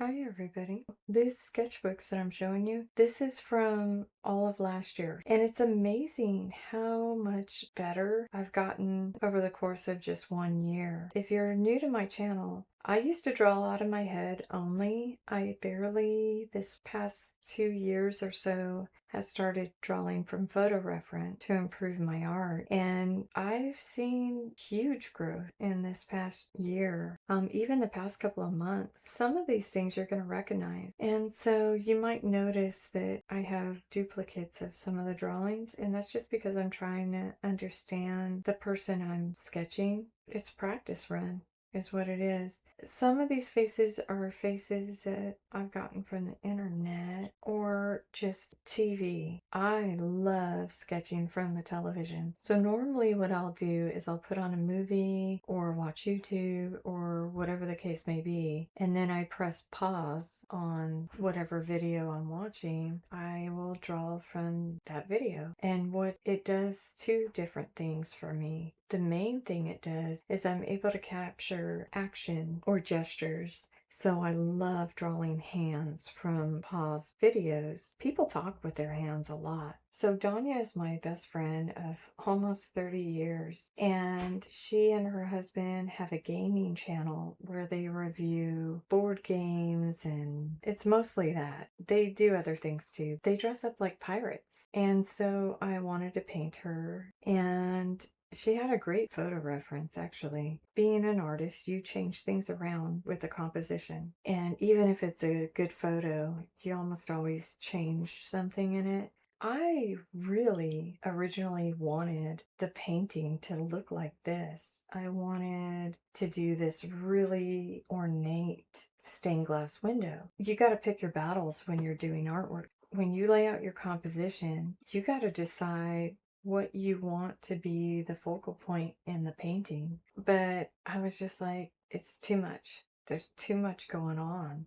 Hi everybody. These sketchbooks that I'm showing you, this is from all of last year. And it's amazing how much better I've gotten over the course of just 1 year. If you're new to my channel, I used to draw out of my head only. I barely, this past 2 years or so, have started drawing from photo reference to improve my art. And I've seen huge growth in this past year, even the past couple of months. Some of these things you're going to recognize. And so you might notice that I have duplicates of some of the drawings, and that's just because I'm trying to understand the person I'm sketching. It's practice run is what it is. Some of these faces are faces that I've gotten from the internet or just TV. I love sketching from the television. So normally what I'll do is I'll put on a movie or watch YouTube or whatever the case may be, and then I press pause on whatever video I'm watching. I will draw from that video. And what it does, two different things for me. The main thing it does is I'm able to capture action or gestures. So I love drawing hands from paused videos. People talk with their hands a lot. So Danya is my best friend of almost 30 years, and she and her husband have a gaming channel where they review board games, and it's mostly that. They do other things too. They dress up like pirates. And so I wanted to paint her, and she had a great photo reference, actually. Being an artist, you change things around with the composition. And even if it's a good photo, you almost always change something in it. I really originally wanted the painting to look like this. I wanted to do this really ornate stained glass window. You got to pick your battles when you're doing artwork. When you lay out your composition, you got to decide what you want to be the focal point in the painting. But I was just like, it's too much. There's too much going on.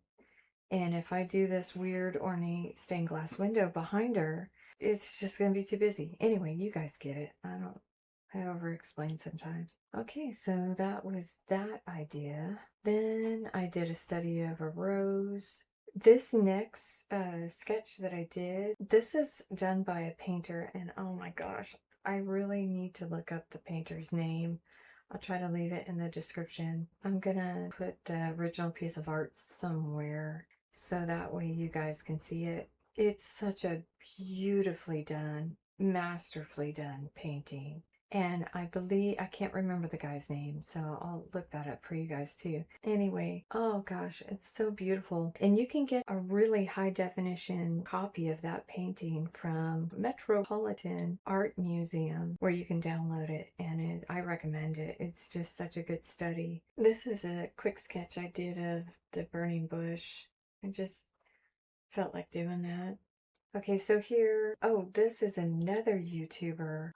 And if I do this weird ornate stained glass window behind her, it's just going to be too busy. Anyway, you guys get it. I over explain sometimes. Okay, so that was that idea. Then I did a study of a rose. This next sketch that I did, this is done by a painter, and oh my gosh, I really need to look up the painter's name. I'll try to leave it in the description. I'm gonna put the original piece of art somewhere so that way you guys can see it. It's such a beautifully done, masterfully done painting. And I believe, I can't remember the guy's name, so I'll look that up for you guys too. Anyway, oh gosh, it's so beautiful. And you can get a really high definition copy of that painting from Metropolitan Art Museum, where you can download it, and I recommend it. It's just such a good study. This is a quick sketch I did of the burning bush. I just felt like doing that. Okay, so here, oh, this is another YouTuber.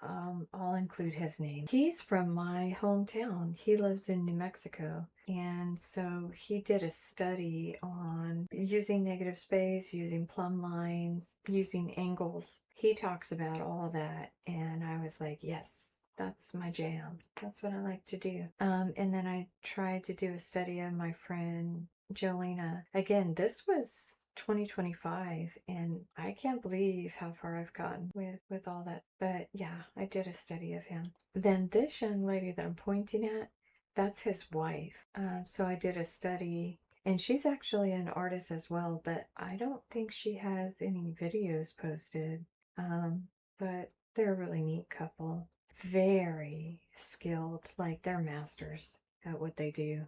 I'll include his name. He's from my hometown. He lives in New Mexico. And so he did a study on using negative space, using plumb lines, using angles. He talks about all that. And I was like, yes, that's my jam. That's what I like to do. And then I tried to do a study of my friend Jolena. Again, this was 2025, and I can't believe how far I've gotten with all that. But yeah, I did a study of him. Then this young lady that I'm pointing at, that's his wife. So I did a study, and she's actually an artist as well, but I don't think she has any videos posted. But they're a really neat couple. Very skilled, like they're masters at what they do.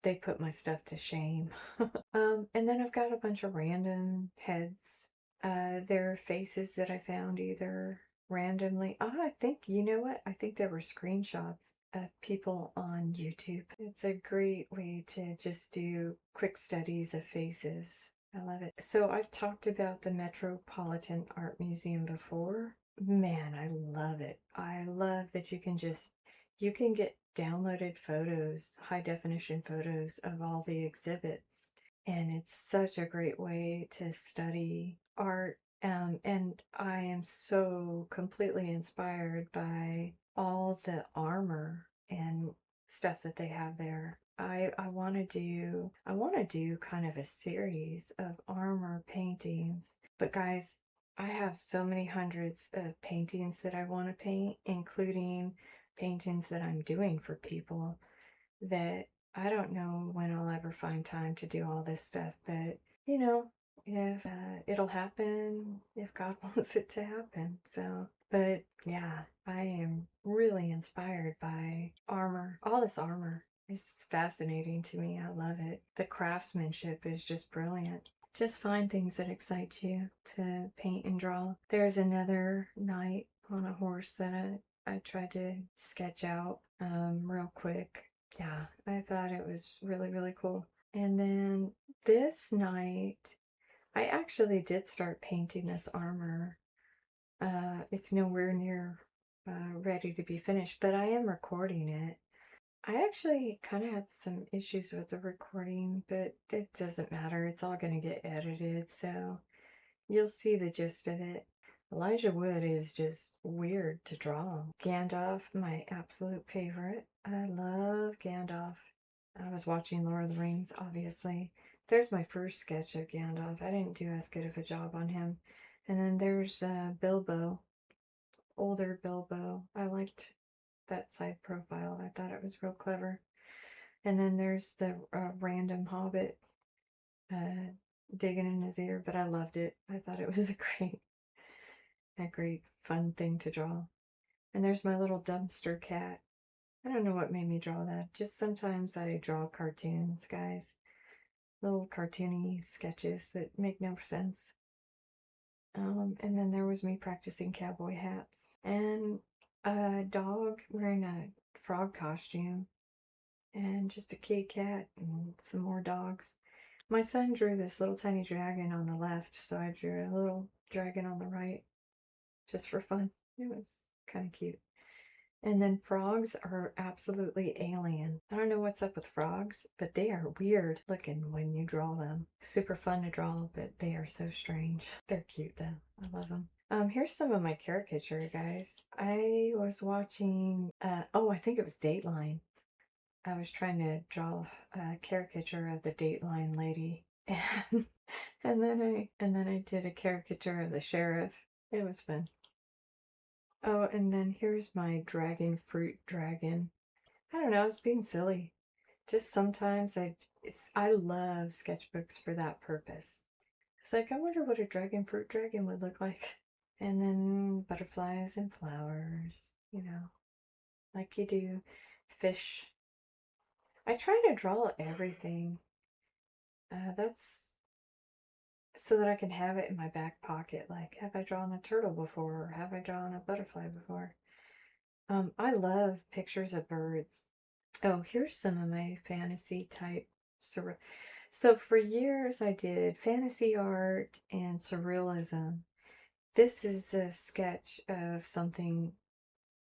They put my stuff to shame. And then I've got a bunch of random heads. They're faces that I found either randomly. Oh, I think, you know what? I think there were screenshots of people on YouTube. It's a great way to just do quick studies of faces. I love it. So I've talked about the Metropolitan Art Museum before. Man, I love it. I love that you can get downloaded photos, high definition photos of all the exhibits. And it's such a great way to study art. And I am so completely inspired by all the armor and stuff that they have there. I want to do kind of a series of armor paintings. But guys, I have so many hundreds of paintings that I want to paint, including paintings that I'm doing for people, that I don't know when I'll ever find time to do all this stuff. But you know, if it'll happen, if God wants it to happen. So, but yeah, I am really inspired by armor. All this armor is fascinating to me. I love it. The craftsmanship is just brilliant. Just find things that excite you to paint and draw. There's another night on a horse that I tried to sketch out real quick. Yeah, I thought it was really, really cool. And then this night, I actually did start painting this armor. It's nowhere near ready to be finished, but I am recording it. I actually kind of had some issues with the recording, but it doesn't matter. It's all going to get edited, so you'll see the gist of it. Elijah Wood is just weird to draw. Gandalf, my absolute favorite. I love Gandalf. I was watching Lord of the Rings, obviously. There's my first sketch of Gandalf. I didn't do as good of a job on him. And then there's Bilbo, older Bilbo. I liked that side profile. I thought it was real clever. And then there's the random hobbit digging in his ear, but I loved it. I thought it was a great fun thing to draw. And there's my little dumpster cat. I don't know what made me draw that. Just sometimes I draw cartoons, guys. Little cartoony sketches that make no sense. And then there was me practicing cowboy hats. And a dog wearing a frog costume. And just a kitty cat and some more dogs. My son drew this little tiny dragon on the left, so I drew a little dragon on the right, just for fun. It was kind of cute. And then frogs are absolutely alien. I don't know what's up with frogs, but they are weird looking when you draw them. Super fun to draw, but they are so strange. They're cute though. I love them. Here's some of my caricature, guys. I was watching, I think it was Dateline. I was trying to draw a caricature of the Dateline lady, and and then I did a caricature of the sheriff. It was fun. Oh, and then here's my dragon fruit dragon. I don't know, it's being silly. Just sometimes I love sketchbooks for that purpose. It's like I wonder what a dragon fruit dragon would look like. And then butterflies and flowers, like you do. Fish. I try to draw everything. That's so that I can have it in my back pocket. Like, have I drawn a turtle before? Or have I drawn a butterfly before? I love pictures of birds. Oh, here's some of my fantasy type. So for years I did fantasy art and surrealism. This is a sketch of something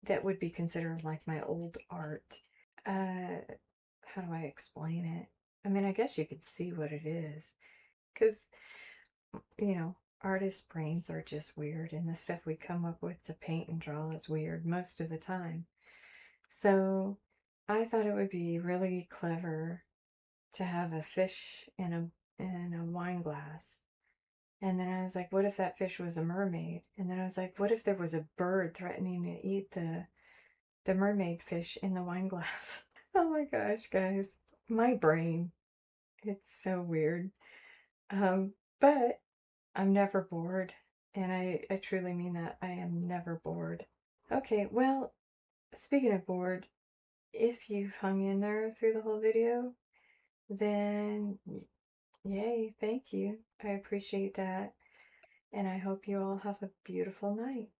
that would be considered like my old art. How do I explain it? I mean, I guess you could see what it is. Because, artists' brains are just weird, and the stuff we come up with to paint and draw is weird most of the time. So I thought it would be really clever to have a fish in a wine glass. And then I was like, what if that fish was a mermaid? And then I was like, what if there was a bird threatening to eat the mermaid fish in the wine glass? Oh my gosh, guys. My brain. It's so weird. But I'm never bored. And I truly mean that. I am never bored. Okay, well, speaking of bored, if you've hung in there through the whole video, then yay, thank you. I appreciate that. And I hope you all have a beautiful night.